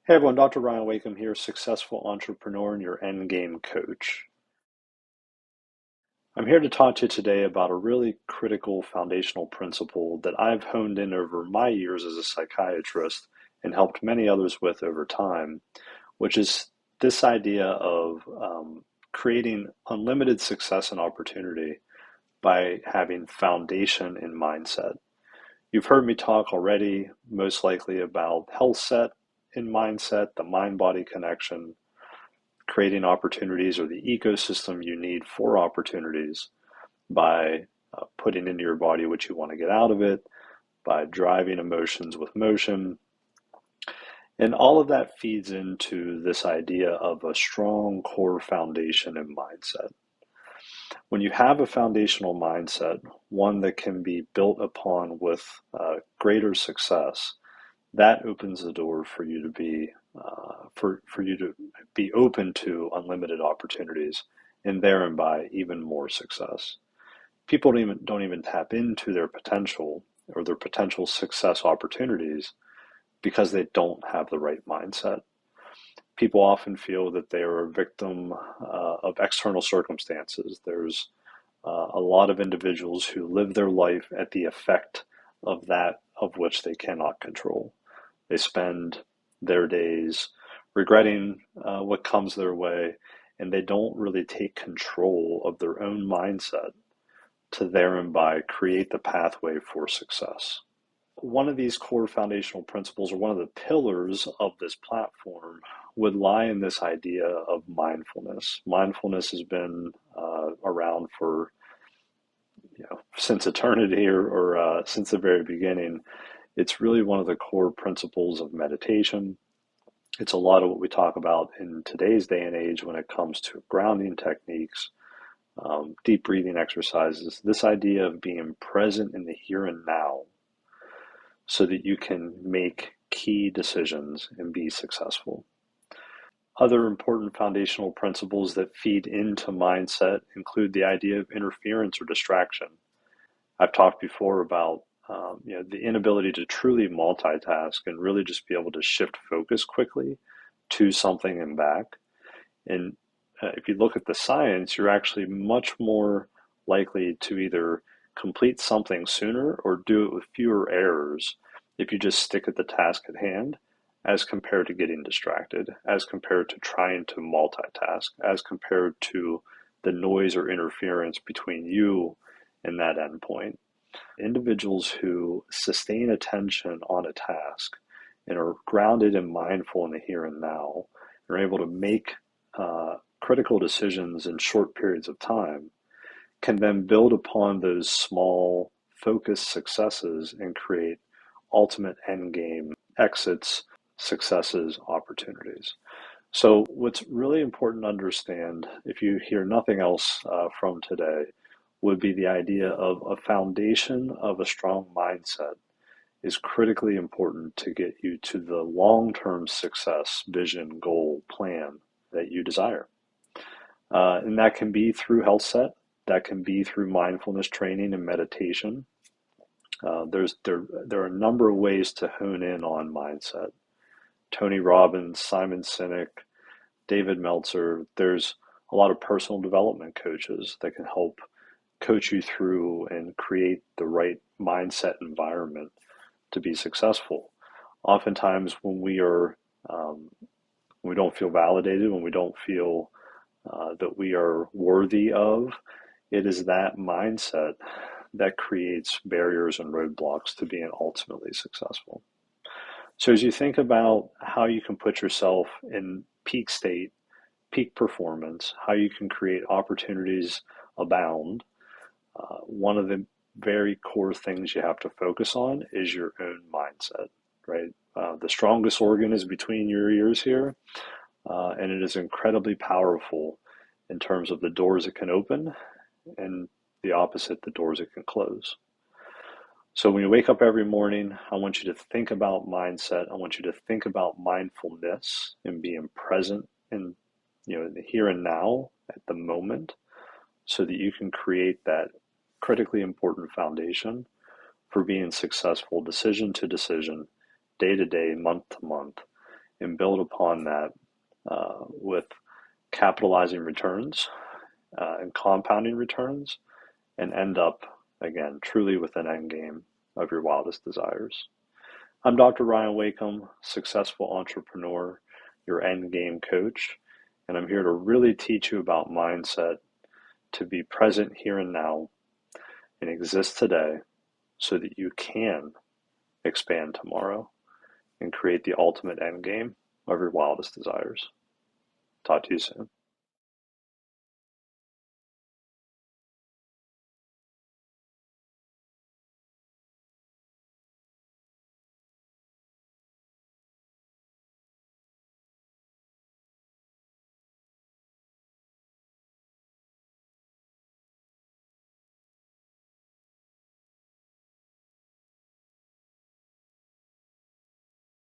Hey everyone, Dr. Ryan Wakim here, successful entrepreneur and your endgame coach. I'm here to talk to you today about a really critical foundational principle that I've honed in over my years as a psychiatrist and helped many others with over time, which is this idea of creating unlimited success and opportunity by having foundation in mindset. You've heard me talk already, most likely about health set in mindset, the mind body connection, creating opportunities or the ecosystem you need for opportunities by putting into your body what you want to get out of it, by driving emotions with motion. And all of that feeds into this idea of a strong core foundation and mindset. When you have a foundational mindset, one that can be built upon with greater success, that opens the door for you to be for you to be open to unlimited opportunities and therein by even more success. People don't even tap into their potential or their potential success opportunities because they don't have the right mindset. People often feel that they are a victim of external circumstances. There's a lot of individuals who live their life at the effect of that of which they cannot control. They spend their days regretting what comes their way, and they don't really take control of their own mindset to therein by create the pathway for success. One of these core foundational principles, or one of the pillars of this platform, would lie in this idea of mindfulness. Mindfulness has been around for since eternity or since the very beginning. It's really one of the core principles of meditation. It's a lot of what we talk about in today's day and age when it comes to grounding techniques, deep breathing exercises, this idea of being present in the here and now so that you can make key decisions and be successful. Other important foundational principles that feed into mindset include the idea of interference or distraction. I've talked before about the inability to truly multitask and really just be able to shift focus quickly to something and back. And if you look at the science, you're actually much more likely to either complete something sooner or do it with fewer errors if you just stick at the task at hand, as compared to getting distracted, as compared to trying to multitask, as compared to the noise or interference between you and that endpoint. Individuals who sustain attention on a task and are grounded and mindful in the here and now are able to make critical decisions in short periods of time can then build upon those small focused successes and create ultimate end game exits, successes, opportunities. So what's really important to understand, if you hear nothing else from today, would be the idea of a foundation of a strong mindset is critically important to get you to the long-term success, vision, goal, plan that you desire. And that can be through health set, that can be through mindfulness training and meditation. There are a number of ways to hone in on mindset. Tony Robbins, Simon Sinek, David Meltzer, there's a lot of personal development coaches that can help coach you through and create the right mindset environment to be successful. Oftentimes, when we don't feel validated, when we don't feel that we are worthy of, it is that mindset that creates barriers and roadblocks to being ultimately successful. So as you think about how you can put yourself in peak state, peak performance, how you can create opportunities abound, one of the very core things you have to focus on is your own mindset, right? The strongest organ is between your ears here, and it is incredibly powerful in terms of the doors it can open and the opposite, the doors it can close. So when you wake up every morning, I want you to think about mindset. I want you to think about mindfulness and being present in, in the here and now at the moment so that you can create that critically important foundation for being successful decision to decision, day to day, month to month, and build upon that with capitalizing returns and compounding returns and end up, again, truly with an end game of your wildest desires. I'm Dr. Ryan Wakim, successful entrepreneur, your end game coach, and I'm here to really teach you about mindset, to be present here and now and exist today so that you can expand tomorrow and create the ultimate end game of your wildest desires. Talk to you soon.